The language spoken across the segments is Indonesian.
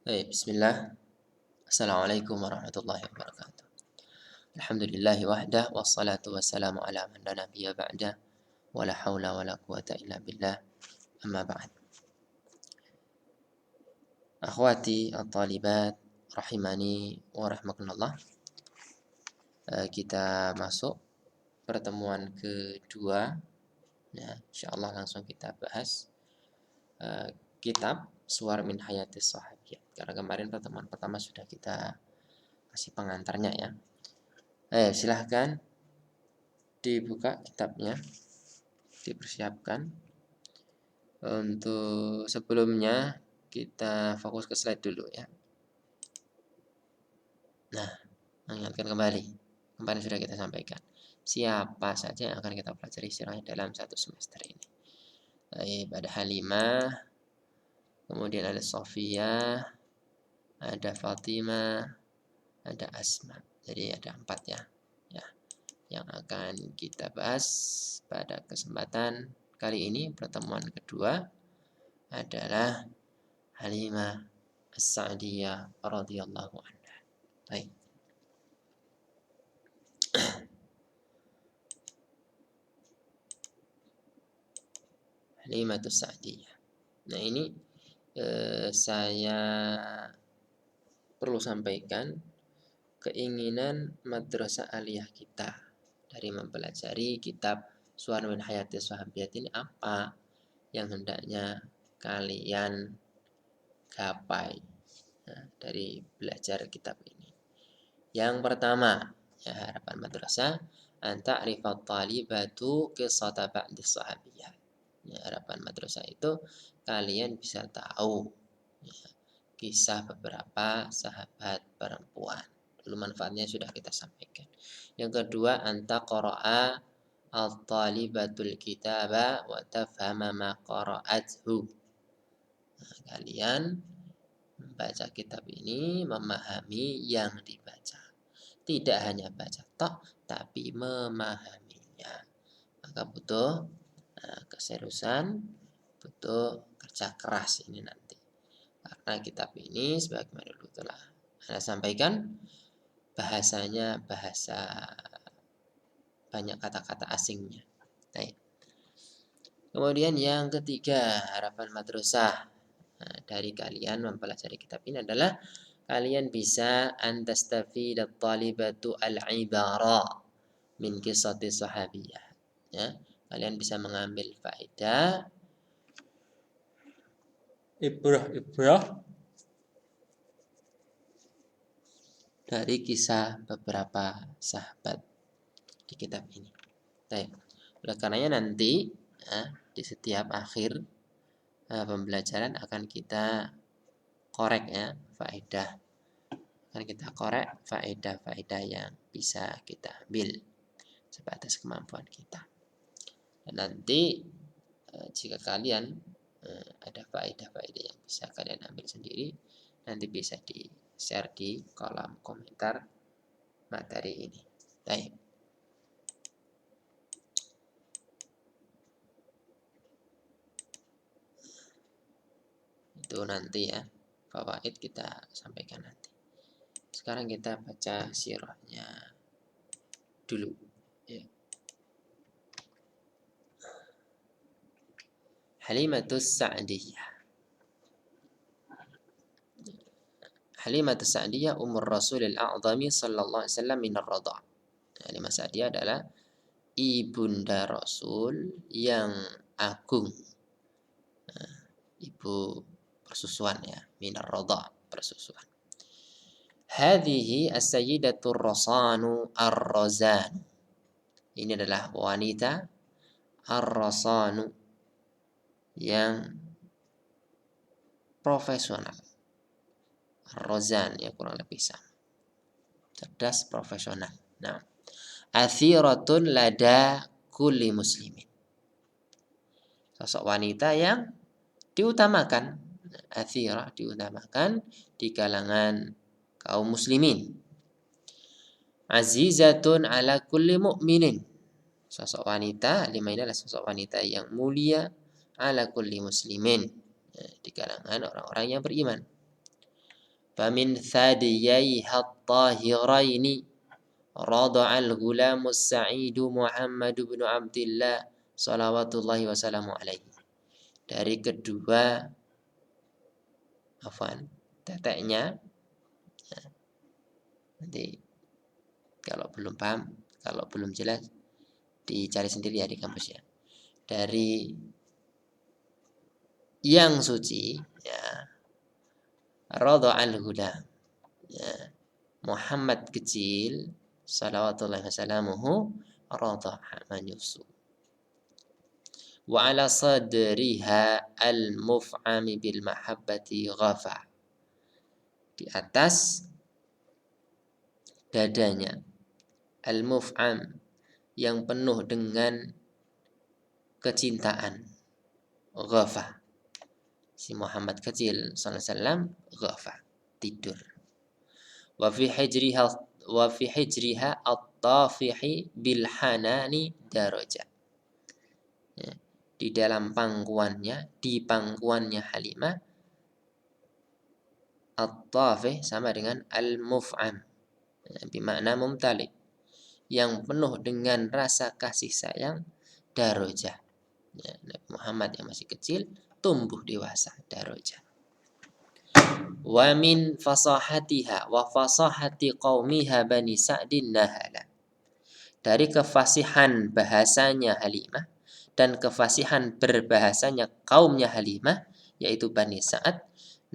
Bismillah. Assalamualaikum warahmatullahi wabarakatuh. Alhamdulillahi wahdah wassalatu wassalamu ala man la nabiyya ba'dah wa la haula wa la quwata illa billah. Amma ba'd. Akhwati at-talibat rahimani wa rahmakumullah. Kita masuk pertemuan kedua. Ya, insyaallah langsung kita bahas kitab Suwar min Hayatis Sahabiyat. Karena kemarin pertemuan pertama sudah kita kasih pengantarnya ya. Silahkan dibuka kitabnya, dipersiapkan. Untuk sebelumnya kita fokus ke slide dulu ya. Nah, mengingatkan kembali, kemarin sudah kita sampaikan siapa saja yang akan kita pelajari sirahnya dalam satu semester ini. Ada Halimah, kemudian ada Sofia, ada Fatimah, ada Asma. Jadi ada 4 ya, yang akan kita bahas pada kesempatan kali ini. Pertemuan kedua adalah Halimah As-Sa'diyah radhiyallahu anha. Baik. Halimah As-Sa'diyah. Nah, ini saya perlu sampaikan keinginan madrasah aliyah kita dari mempelajari kitab Suwar min Hayatis Sahabiyat ini apa yang hendaknya kalian gapai dari belajar kitab ini. Yang pertama, ya, harapan madrasah anta rifat talibatu qissata ba'di sahabiyah. Ya, harapan madrasah itu kalian bisa tahu ya, kisah beberapa sahabat perempuan. Dulu manfaatnya sudah kita sampaikan. Yang kedua, anta qara'a al-talibatul kitaba wa tafhama ma qara'athu. Nah, kalian membaca kitab ini, memahami yang dibaca. Tidak hanya baca tok, tapi memahaminya. Maka butuh keseriusan, butuh kerja keras ini nanti. Karena kitab ini sebagaimana dulu telah saya sampaikan, bahasanya bahasa banyak kata-kata asingnya. Baik. Kemudian yang ketiga, harapan madrasah dari kalian mempelajari kitab ini adalah kalian bisa antastafidat talibatu al-ibara min qissati sahabiyah. Ya, kalian bisa mengambil faedah ibrah dari kisah beberapa sahabat di kitab ini. Baik. Oleh karenanya nanti di setiap akhir pembelajaran akan kita korek ya faedah. Akan kita korek faedah-faedah yang bisa kita ambil sebatas kemampuan kita. Dan nanti jika kalian ada faedah-faedah yang bisa kalian ambil sendiri, nanti bisa di-share di kolom komentar materi ini. Baik. Itu nanti ya, fawaid kita sampaikan nanti. Sekarang kita baca sirahnya dulu ya. Halimatus Sa'diyah. Halimatus Sa'diyah umur Rasulil A'zami sallallahu alaihi wasallam min ar-radha'. Halimah Sa'diyah adalah ibunda Rasul yang agung. Ibu persusuan ya, min ar-radha', persusuan. Hadhihi as-sayyidatur rasanu ar-razan. Ini adalah wanita ar-rasanu yang profesional. Ar-razan ya kurang lebih sama. Cerdas, profesional. Nah, athiratun lada kulli muslimin. Sosok wanita yang diutamakan. Athirah diutamakan di kalangan kaum muslimin. Azizatun ala kulli mu'minin. Sosok wanita, Halimah ini adalah sosok wanita yang mulia ala kulli muslimin, di kalangan orang-orang yang beriman. famin thadiyaiha at-tahiraini rada'al gulamus sa'idu Muhammad bin Abdillah salawatullahi wassalamu alaihi. Dari kedua teteknya, nanti kalau belum paham, kalau belum jelas dicari sendiri ya di kampus ya. Dari yang suci ya, rada'al gulam ya, Muhammad kecil salawatullahi wassalamuhu rada'a menyusu. Wa ala sadriha al-muf'ami bil mahabbati ghafa. Di atas dadanya al-muf'am yang penuh dengan kecintaan, ghafa. Si Muhammad kecil sallallahu alaihi wasallam ghafa, tidur. Wa fi hijriha at-tafihi bil hanani daraja. Ya, di dalam pangkuannya, di pangkuannya Halimah, at-tafih sama dengan al-muf'am, ya, bermakna mumtali, yang penuh dengan rasa kasih sayang, darajah. Ya, Nabi Muhammad yang masih kecil tumbuh dewasa, darajah. Wa min fasahatiha wa fasahati qaumiha bani Sa'din nahala. Dari kefasihan bahasanya Halimah dan kefasihan berbahasanya kaumnya Halimah, yaitu Bani Sa'ad,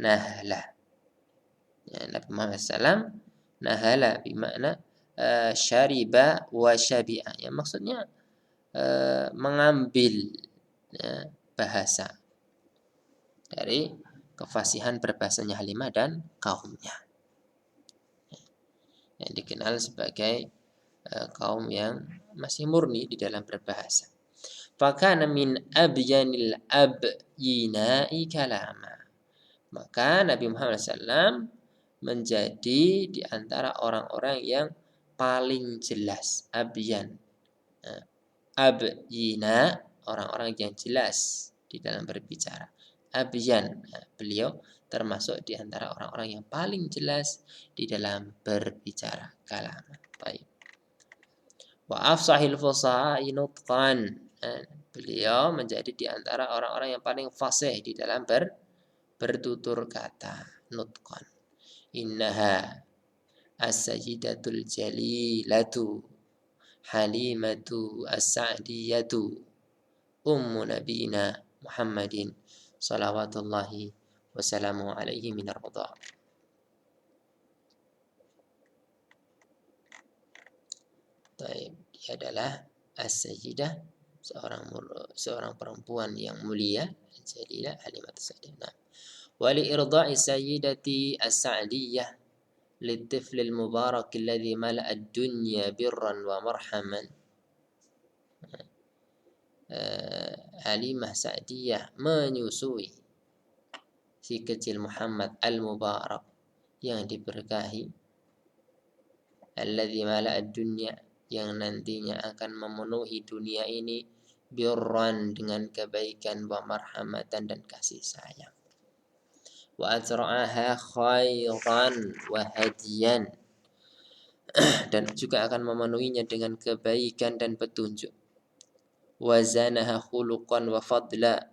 nahala. Ya, Nabi Muhammad SAW nahala bermakna syariba wa syabi'a. Ya, maksudnya mengambil ya, bahasa dari kefasihan berbahasanya Halimah dan kaumnya, yang dikenal sebagai kaum yang masih murni di dalam berbahasa. Fakana min abyanil abyinai kalama. Maka Nabi Muhammad SAW menjadi di antara orang-orang yang paling jelas. Abyan, abyina, orang-orang yang jelas di dalam berbicara. Abyan, beliau termasuk di antara orang-orang yang paling jelas di dalam berbicara. Kalama. Baik. Wa afsahil fusaha'i nutqan. Beliau menjadi di antara orang-orang yang paling fasih di dalam bertutur kata, nutqan. Innaha as-sayyidatul jalilatu Halimatu as-Sa'diyatu ummu nabiyina Muhammadin salawatullahi wassalamu alaihi minar ridha. Baik, dia adalah as-sayyidah, seorang perempuan yang mulia, jadilah Halimah as-Sa'diyah. Wa li irda'i sayyidati as-Sa'diyah litifl al-mubarak alladhi mala'a ad-dunya birran wa marhaman. Halimah Sa'diyah menyusui si kecil Muhammad al-Mubarak yang diberkahi, alladzi mala'a ad-dunya, yang nantinya akan memenuhi dunia ini, birran, dengan kebaikan, wa marhamatan, dan kasih sayang, wa atra'aha khairan wa hadiyan, dan juga akan memenuhinya dengan kebaikan dan petunjuk, wa zanaha khuluqan wa fadla,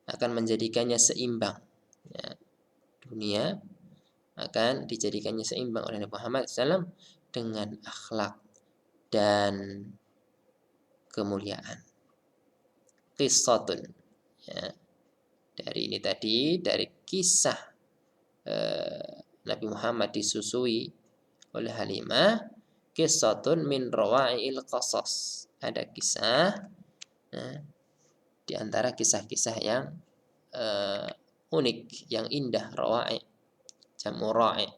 akan menjadikannya seimbang. Ya, dunia akan dijadikannya seimbang oleh Nabi Muhammad SAW dengan akhlak dan kemuliaan. Qissatun, ya, dari ini tadi, dari kisah Nabi Muhammad disusui oleh Halimah, qissatun min rawa'il qasas, ada kisah di antara kisah-kisah yang unik, yang indah, rawa'i, jamu ra'i.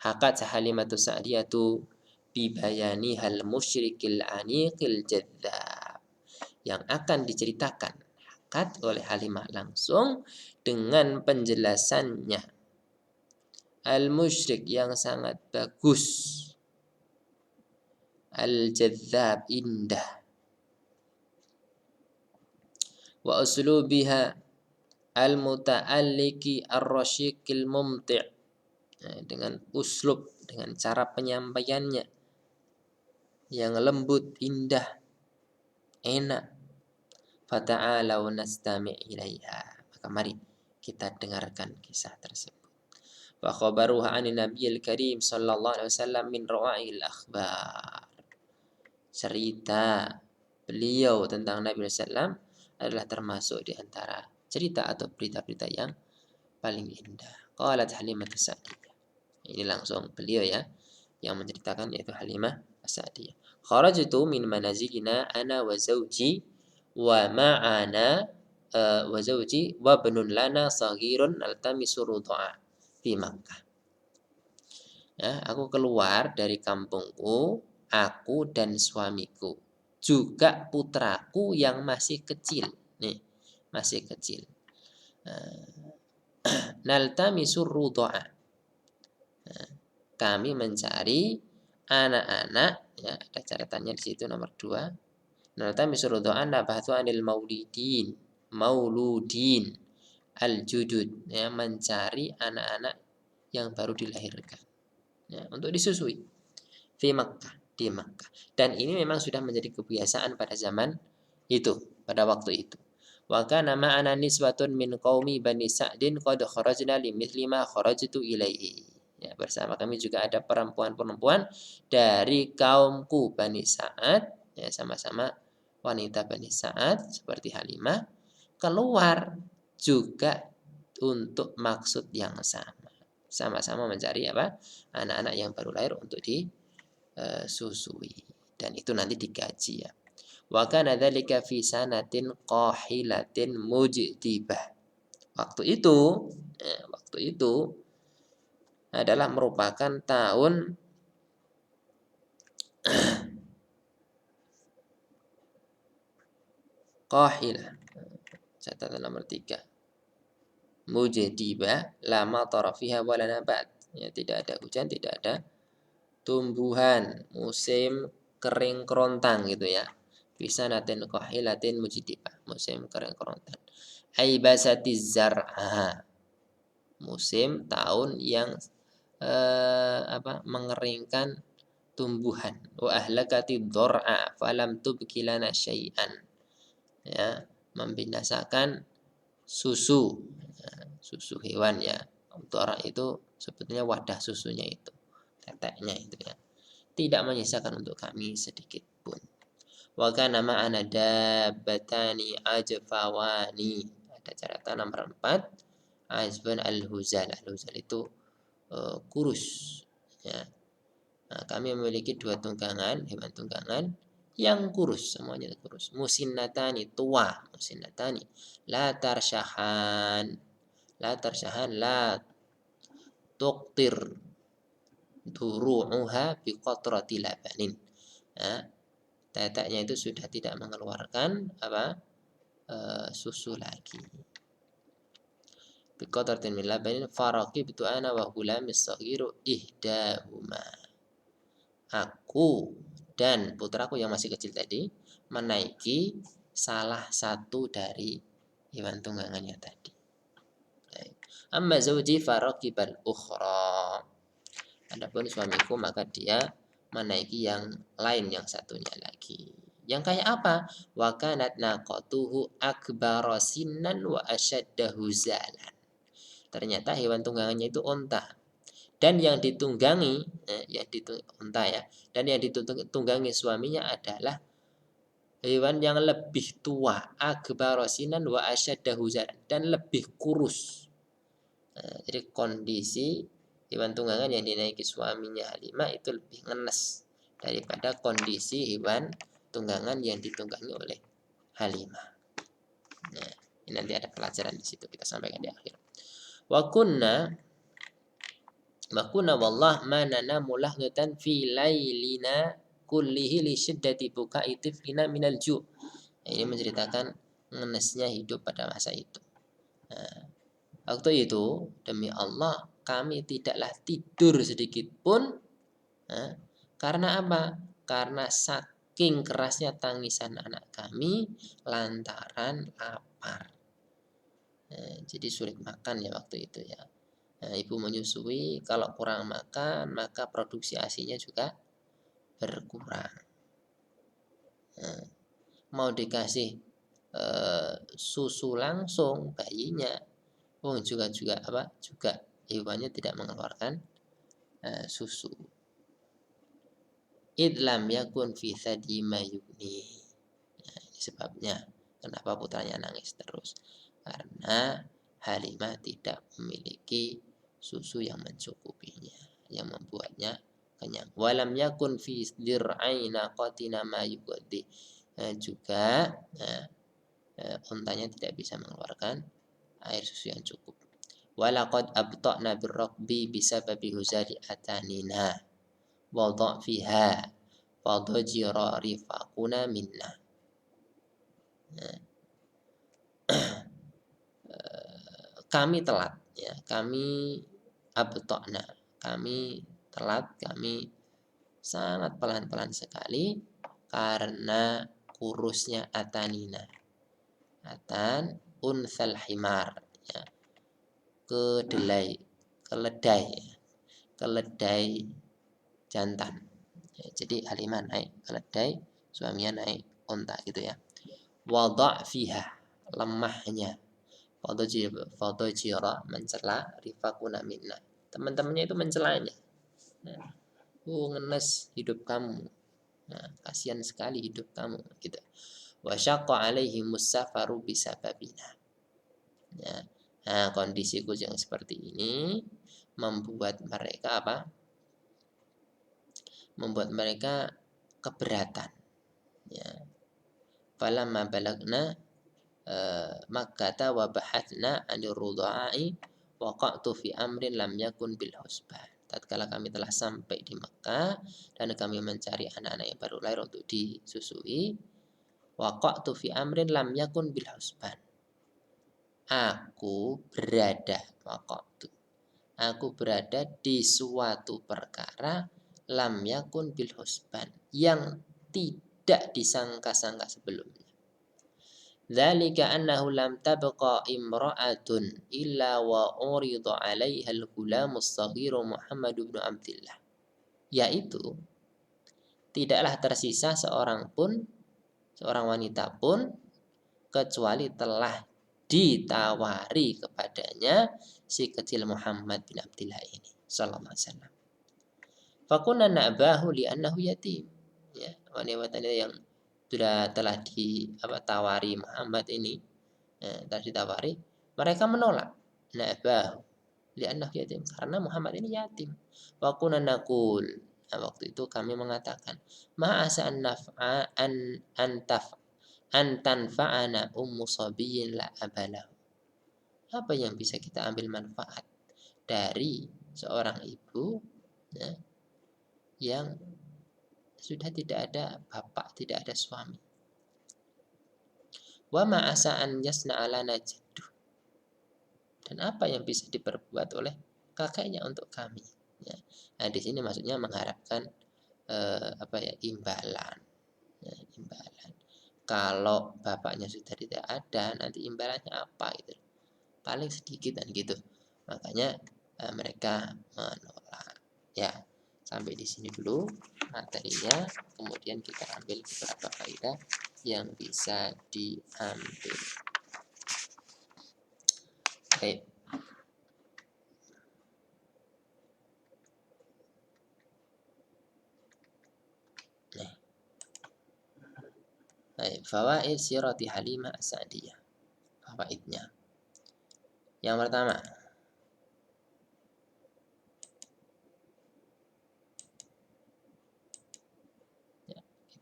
Hakat Halimatu Sa'diyatu bibayani hal musyrikil aniqil jadzab, yang akan diceritakan hakat oleh Halimah langsung dengan penjelasannya al musyrik yang sangat bagus, al jadzab indah, wa uslubiha al muta'alliki ar-rasyikil mumti', dengan uslub, dengan cara penyampaiannya yang lembut, indah, enak. Fata'alau nastami' ilaiha. Maka mari kita dengarkan kisah tersebut. Wa khabaruha 'anin Nabiyil Karim sallallahu alaihi wasallam min rawa'il akhbar. Cerita beliau tentang Nabi SAW adalah termasuk di antara cerita atau berita-berita yang paling indah. Qalat Halimah As-Sa'diyah. Ini langsung beliau ya yang menceritakan, yaitu Halimah As-Sa'diyah. Kharajtu min manazilina ana wa zawji wa ma'ana wa zawji wa ibnun lana saghirun altamisu rudu'a fi Makkah. Ya, aku keluar dari kampungku, aku dan suamiku, juga putraku yang masih kecil. Nih, masih kecil. Naltamisu rudu'a. Kami mencari anak-anak, ya, ada catatannya di situ nomor 2. Naltamisu rudu'a nabahthu anil mauludin al-judud, ya, mencari anak-anak yang baru dilahirkan, ya, untuk disusui di Makkah, di Makkah. Dan ini memang sudah menjadi kebiasaan pada zaman itu, pada waktu itu. Wa kana ma'ana nisbatun min qaumi Bani Sa'din qad kharajna limithli ma kharajtu ilaihi. Ya, bersama kami juga ada perempuan-perempuan dari kaumku Bani Sa'ad, ya, sama-sama wanita Bani Sa'ad seperti Halimah, keluar juga untuk maksud yang sama. Sama-sama mencari apa? Anak-anak yang baru lahir untuk disusui. Dan itu nanti digaji, ya. Wa kana dzalika fi sanatin qahilatin mujdibah. Waktu itu adalah merupakan tahun qahilah. Catatan nomor 3. Mujdibah lama tarafiha wala nabat. Ya, tidak ada hujan, tidak ada tumbuhan, musim kering kerontang gitu ya. Bisa natin qahilatin mujdibah, musim kering kerontang. Aibasatiz zar'a, musim tahun yang mengeringkan tumbuhan. Wa ahlakati dzar'a falam tubqi lana syai'an, ya, membinasakan susu, ya, susu hewan, ya. Dzar'a itu sebetulnya wadah susunya itu, teteknya itu, ya. Tidak menyisakan untuk kami sedikit pun. Wa kana ma'ana dabbatani ajfawani. Ada catatan nomor 4. Azban al-huzal. Al-huzal itu kurus, ya. Nah, kami memiliki 2 tunggangan, hewan tunggangan yang kurus, semuanya kurus. Musinnatani, tua, musinnatani. La tarsyahan, la tuqtir duru'uha biqatrati labanin. Nah, teteknya itu sudah tidak mengeluarkan susu lagi. Biqatratin min labanin faraqibtu ana wa hulamis saghiru ihdahuma. Aku dan putraku yang masih kecil tadi menaiki salah satu dari hewan tunggangannya tadi. Amma zawji faraqibal ukhra. Adapun suamiku maka dia menaiki yang lain, yang satunya lagi. Yang kayak apa? Wa kanat naqatuhu akbara sinnan wa ashaddahu zalan. Ternyata hewan tunggangannya itu unta. Dan yang ditunggangi, unta, ya. Dan yang ditunggangi suaminya adalah hewan yang lebih tua, akbara sinnan wa ashaddahu zalan, dan lebih kurus. Jadi kondisi hewan tunggangan yang dinaiki suaminya Halimah itu lebih ngenes daripada kondisi hewan tunggangan yang ditunggangi oleh Halimah. Nah, ini nanti ada pelajaran di situ, kita sampaikan di akhir. Wa kunna wallah ma nanamu lahdatan fi lailina kullihi li syiddati buka'i tiflina minal ju'. Ini menceritakan ngenesnya hidup pada masa itu. Nah, waktu itu demi Allah kami tidaklah tidur sedikit pun. Karena apa? Karena saking kerasnya tangisan anak kami lantaran lapar. Jadi sulit makan ya waktu itu, ya. Ibu menyusui, kalau kurang makan maka produksi ASI-nya juga berkurang. Mau dikasih susu langsung bayinya, juga hewannya tidak mengeluarkan susu. Idlam yakun fi thadi mayuni. Ini sebabnya kenapa putranya nangis terus, karena Halimah tidak memiliki susu yang mencukupinya, yang membuatnya kenyang. Walam yakun fi dir'aina qatina ma yughdi. Juga untanya tidak bisa mengeluarkan air susu yang cukup. Walaqad abta'na birraqbi bisababi huzali atanina wa dha'fiha fadajira rifaquna minna. Kami telat, ya, kami abta'na, kami telat, kami sangat pelan-pelan sekali karena kurusnya atanina. Atan unsal himar, ya, keledai jantan. Ya, jadi Halimah naik keledai, suaminya naik unta gitu ya. Wa dha'fiha, lemahnya. Fadajira mencela rifaquna minna. Teman-temannya itu mencelanya. Ngenes hidup kamu. Kasihan sekali hidup kamu gitu. Wa syaqqa alaihimus safaru bisababina. Ya. Kondisi yang seperti ini membuat mereka Membuat mereka keberatan. Ya. Falamma balagna Makkata wa bahatsna 'anil rudha'i waqa'tu fi amrin lam yakun bil husban. Tatkala kami telah sampai di Makkah dan kami mencari anak-anak yang baru lahir untuk disusui, waqa'tu fi amrin lam yakun bil husban. Aku berada di suatu perkara lam yakun bil husban, yang tidak disangka-sangka sebelumnya. Dzalika annahu lam tabqa imra'atun illa wa urida 'alaiha al-ghulamus shaghiru Muhammad bin Abdullah. Yaitu tidaklah tersisa seorang wanita pun kecuali telah ditawari kepadanya si kecil Muhammad bin Abdullah ini sallallahu alaihi wasallam. Fakunna na'bahu li'annahu yatim. Ya, wanita yang telah ditawari Muhammad ini, telah ditawari, mereka menolak. Na'bahu li'annahu yatim, karena Muhammad ini yatim. Wa kunna naqul, waktu itu kami mengatakan, ma'asa an tanfa'ana ummu sabiyyin la abalahu. Apa yang bisa kita ambil manfaat dari seorang ibu, ya, yang sudah tidak ada bapak, tidak ada suami. Wa ma'asa'an yasna alana jaddu. Dan apa yang bisa diperbuat oleh kakeknya untuk kami. Ya. Di sini maksudnya mengharapkan imbalan. Ya, imbalan. Kalau bapaknya sudah tidak ada, nanti imbalannya apa itu? Paling sedikit dan gitu. Makanya mereka menolak. Ya. Sampai di sini dulu materinya, kemudian kita ambil beberapa faedah yang bisa diambil. Baik. Baik, fawaid sirati Halimah As-Sa'diyah. Fawaidnya. Yang pertama,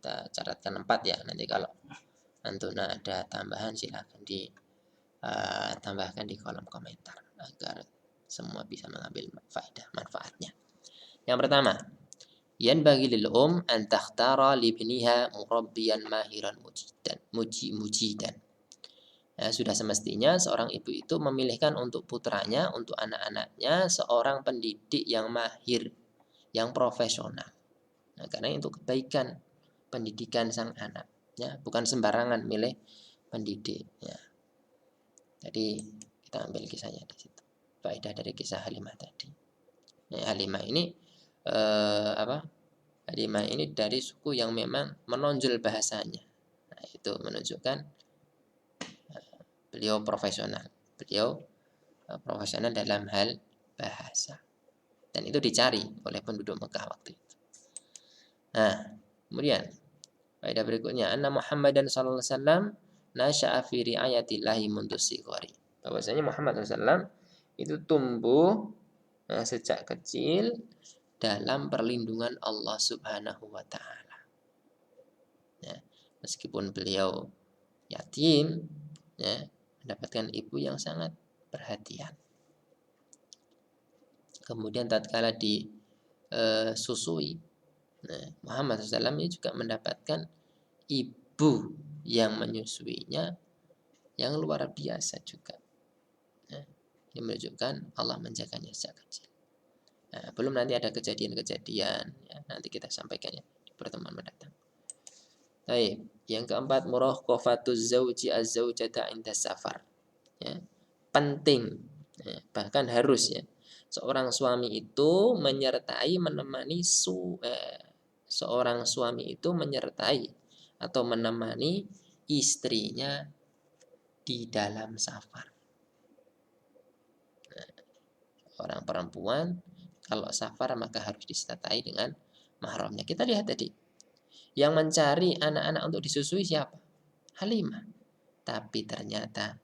kita catatkan 4 ya. Nanti kalau Antuna ada tambahan silahkan ditambahkan di kolom komentar agar semua bisa mengambil faedah manfaatnya. Yang pertama, yanbaghi lil an takhtara li ibniha murabbiyan mahiran mujidan. Sudah semestinya seorang ibu itu memilihkan untuk putranya, untuk anak-anaknya seorang pendidik yang mahir, yang profesional. Karena itu kebaikan pendidikan sang anak, ya, bukan sembarangan milih pendidik, ya. Jadi kita ambil kisahnya di situ. faedah dari kisah Halimah tadi. Ya, Halimah ini Halimah ini dari suku yang memang menonjol bahasanya. Nah, itu menunjukkan beliau profesional. Beliau profesional dalam hal bahasa. Dan itu dicari oleh penduduk Mekah waktu itu. Nah, kemudian faedah berikutnya, anna Muhammadan sallallahu alaihi wasallam nasya'a fi ri'ayatillahi mundu sighari. Bahwasanya Muhammad SAW itu tumbuh sejak kecil dalam perlindungan Allah Subhanahu wa taala. Ya, meskipun beliau yatim, ya, mendapatkan ibu yang sangat perhatian. Kemudian tatkala disusui, Muhammad SAW ini juga mendapatkan ibu yang menyusuinya yang luar biasa juga. Ini menunjukkan Allah menjaganya sejak kecil. Nah, belum nanti ada kejadian-kejadian, ya, nanti kita sampaikan ya di pertemuan mendatang. Baik, yang keempat, muraqafatuz zauji az-zaujata inda safar. Ya, penting, ya, bahkan harus ya, seorang suami itu seorang suami itu menyertai atau menemani istrinya di dalam safar. Orang perempuan kalau safar maka harus disertai dengan mahramnya. Kita lihat tadi, yang mencari anak-anak untuk disusui siapa? Halimah. Tapi ternyata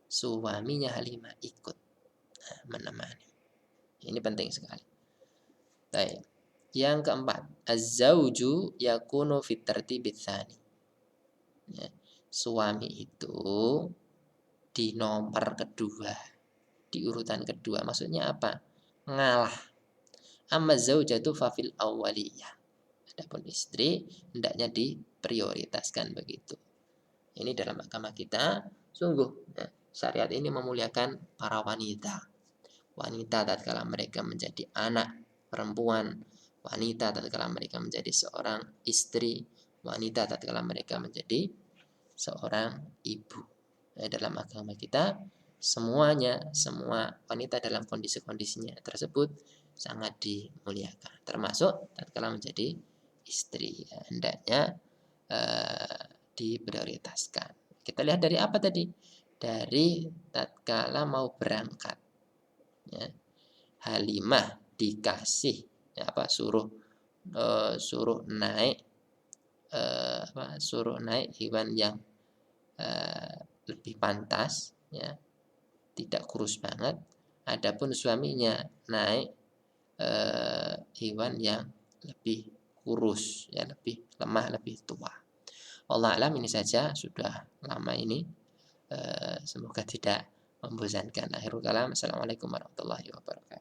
suaminya Halimah ikut menemani. Ini penting sekali. Baik. Yang keempat, az-zauju yakunu fit tartibit tsani. Ya, suami itu di nomor kedua, di urutan kedua. Maksudnya apa? Ngalah. Amma zaujatu fafil awwaliyah. Adapun istri hendaknya diprioritaskan begitu. Ini dalam agama kita sungguh ya, syariat ini memuliakan para wanita. Wanita tatkala mereka menjadi anak perempuan, wanita tatkala mereka menjadi seorang istri, wanita tatkala mereka menjadi seorang ibu. Dalam agama kita semua wanita dalam kondisi-kondisinya tersebut sangat dimuliakan, termasuk tatkala menjadi istri. Hendaknya diprioritaskan. Kita lihat dari apa tadi? Dari tatkala mau berangkat. Ya, Halimah dikasih suruh naik hewan yang lebih pantas, ya, tidak kurus banget. Adapun suaminya naik hewan yang lebih kurus, ya, lebih lemah, lebih tua. Allah alam, ini saja, sudah lama ini. Semoga tidak membosankan. Akhirul kalam. Assalamualaikum warahmatullahi wabarakatuh.